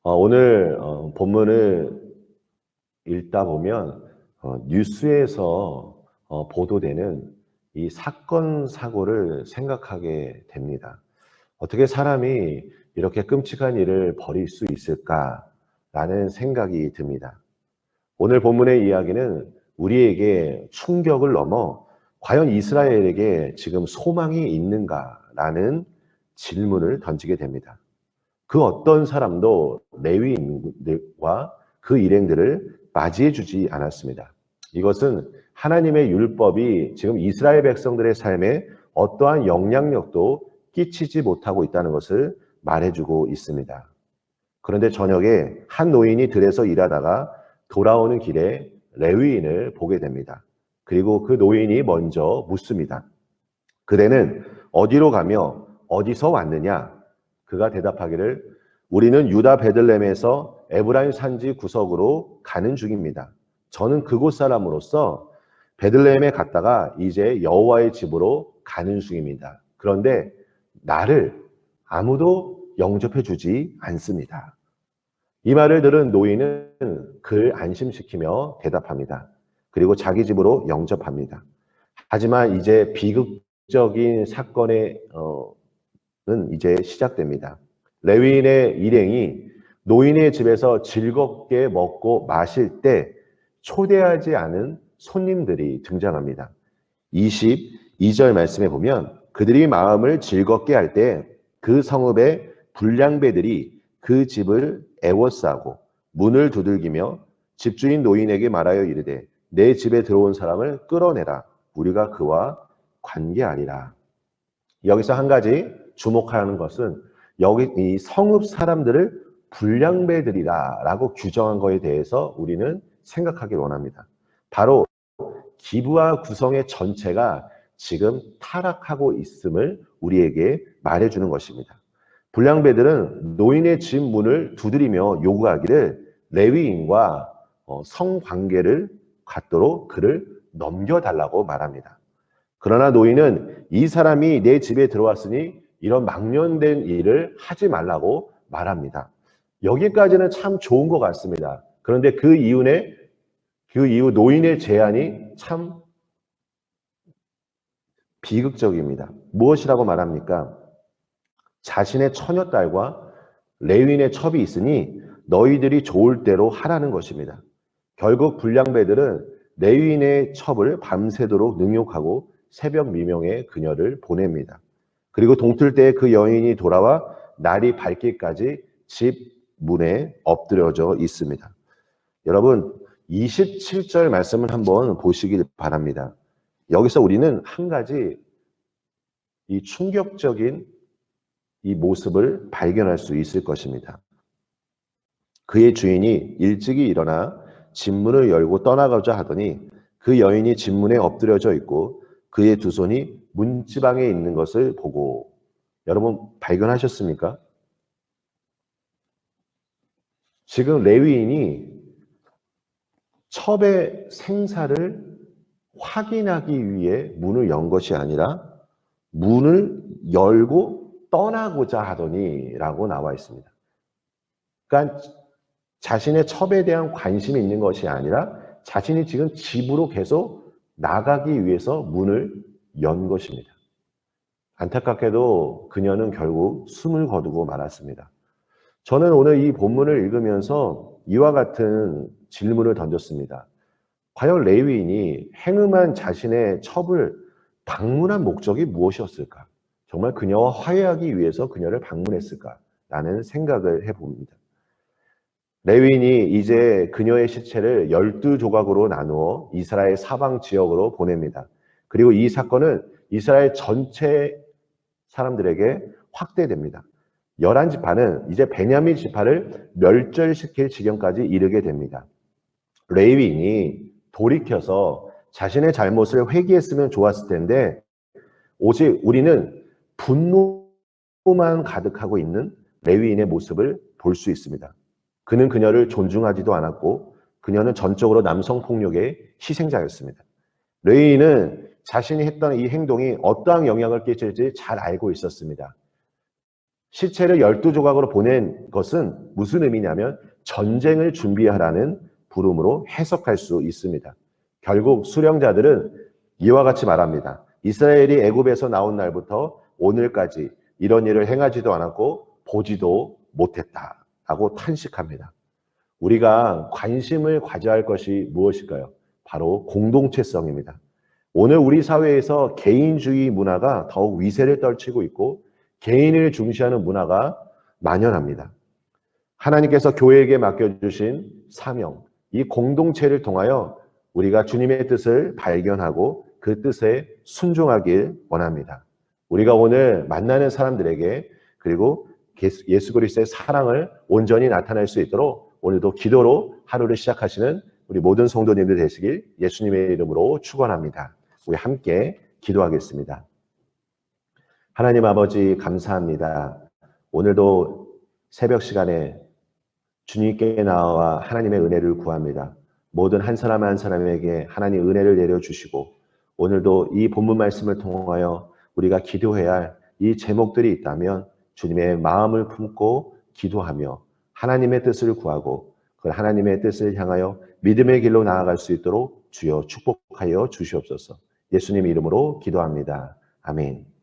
오늘 본문을 읽다 보면 뉴스에서 보도되는 이 사건, 사고를 생각하게 됩니다. 어떻게 사람이 이렇게 끔찍한 일을 벌일 수 있을까라는 생각이 듭니다. 오늘 본문의 이야기는 우리에게 충격을 넘어 과연 이스라엘에게 지금 소망이 있는가라는 질문을 던지게 됩니다. 그 어떤 사람도 레위인과 그 일행들을 맞이해 주지 않았습니다. 이것은 하나님의 율법이 지금 이스라엘 백성들의 삶에 어떠한 영향력도 끼치지 못하고 있다는 것을 말해주고 있습니다. 그런데 저녁에 한 노인이 들에서 일하다가 돌아오는 길에 레위인을 보게 됩니다. 그리고 그 노인이 먼저 묻습니다. 그대는 어디로 가며 어디서 왔느냐? 그가 대답하기를 우리는 유다 베들레헴에서 에브라임 산지 구석으로 가는 중입니다. 저는 그곳 사람으로서 베들레헴에 갔다가 이제 여호와의 집으로 가는 중입니다. 그런데 나를 아무도 영접해 주지 않습니다. 이 말을 들은 노인은 그를 안심시키며 대답합니다. 그리고 자기 집으로 영접합니다. 하지만 이제 비극적인 사건의 이제 시작됩니다. 레위인의 일행이 노인의 집에서 즐겁게 먹고 마실 때 초대하지 않은 손님들이 등장합니다. 22절 말씀에 보면 그들이 마음을 즐겁게 할 때 그 성읍의 불량배들이 그 집을 애워싸고 문을 두들기며 집주인 노인에게 말하여 이르되 내 집에 들어온 사람을 끌어내라. 우리가 그와 관계하리라. 여기서 한 가지 주목하는 것은 여기 이 성읍 사람들을 불량배들이라고 규정한 것에 대해서 우리는 생각하기 원합니다. 바로 기부와 구성의 전체가 지금 타락하고 있음을 우리에게 말해주는 것입니다. 불량배들은 노인의 집 문을 두드리며 요구하기를 레위인과 성관계를 갖도록 그를 넘겨달라고 말합니다. 그러나 노인은 이 사람이 내 집에 들어왔으니 이런 망령된 일을 하지 말라고 말합니다. 여기까지는 참 좋은 것 같습니다. 그런데 그 이후 노인의 제안이 참 비극적입니다. 무엇이라고 말합니까? 자신의 처녀딸과 레위인의 첩이 있으니 너희들이 좋을 대로 하라는 것입니다. 결국 불량배들은 레위인의 첩을 밤새도록 능욕하고 새벽 미명에 그녀를 보냅니다. 그리고 동틀 때 그 여인이 돌아와 날이 밝기까지 집 문에 엎드려져 있습니다. 여러분 27절 말씀을 한번 보시길 바랍니다. 여기서 우리는 한 가지 이 충격적인 이 모습을 발견할 수 있을 것입니다. 그의 주인이 일찍이 일어나 집문을 열고 떠나가자 하더니 그 여인이 집문에 엎드려져 있고 그의 두 손이 문지방에 있는 것을 보고 여러분 발견하셨습니까? 지금 레위인이 첩의 생사를 확인하기 위해 문을 연 것이 아니라 문을 열고 떠나고자 하더니라고 나와 있습니다. 그러니까 자신의 첩에 대한 관심이 있는 것이 아니라 자신이 지금 집으로 계속 나가기 위해서 문을 연 것입니다. 안타깝게도 그녀는 결국 숨을 거두고 말았습니다. 저는 오늘 이 본문을 읽으면서 이와 같은 질문을 던졌습니다. 과연 레위인이 행음한 자신의 첩을 방문한 목적이 무엇이었을까? 정말 그녀와 화해하기 위해서 그녀를 방문했을까라는 생각을 해봅니다. 레위인이 이제 그녀의 시체를 12조각으로 나누어 이스라엘 사방 지역으로 보냅니다. 그리고 이 사건은 이스라엘 전체 사람들에게 확대됩니다. 11지파는 이제 베냐민 지파를 멸절시킬 지경까지 이르게 됩니다. 레위인이 돌이켜서 자신의 잘못을 회개했으면 좋았을 텐데 오직 우리는 분노만 가득하고 있는 레위인의 모습을 볼 수 있습니다. 그는 그녀를 존중하지도 않았고 그녀는 전적으로 남성폭력의 희생자였습니다. 레위인은 자신이 했던 이 행동이 어떠한 영향을 끼칠지 잘 알고 있었습니다. 시체를 12조각으로 보낸 것은 무슨 의미냐면 전쟁을 준비하라는 부름으로 해석할 수 있습니다. 결국 수령자들은 이와 같이 말합니다. 이스라엘이 애굽에서 나온 날부터 오늘까지 이런 일을 행하지도 않았고 보지도 못했다 하고 탄식합니다. 우리가 관심을 가져야 할 것이 무엇일까요? 바로 공동체성입니다. 오늘 우리 사회에서 개인주의 문화가 더욱 위세를 떨치고 있고 개인을 중시하는 문화가 만연합니다. 하나님께서 교회에게 맡겨주신 사명, 이 공동체를 통하여 우리가 주님의 뜻을 발견하고 그 뜻에 순종하길 원합니다. 우리가 오늘 만나는 사람들에게 그리고 예수 그리스도의 사랑을 온전히 나타낼 수 있도록 오늘도 기도로 하루를 시작하시는 우리 모든 성도님들 되시길 예수님의 이름으로 축원합니다. 우리 함께 기도하겠습니다. 하나님 아버지 감사합니다. 오늘도 새벽 시간에 주님께 나와 하나님의 은혜를 구합니다. 모든 한 사람 한 사람에게 하나님 은혜를 내려주시고 오늘도 이 본문 말씀을 통하여 우리가 기도해야 할 이 제목들이 있다면 주님의 마음을 품고 기도하며 하나님의 뜻을 구하고 그 하나님의 뜻을 향하여 믿음의 길로 나아갈 수 있도록 주여 축복하여 주시옵소서. 예수님 이름으로 기도합니다. 아멘.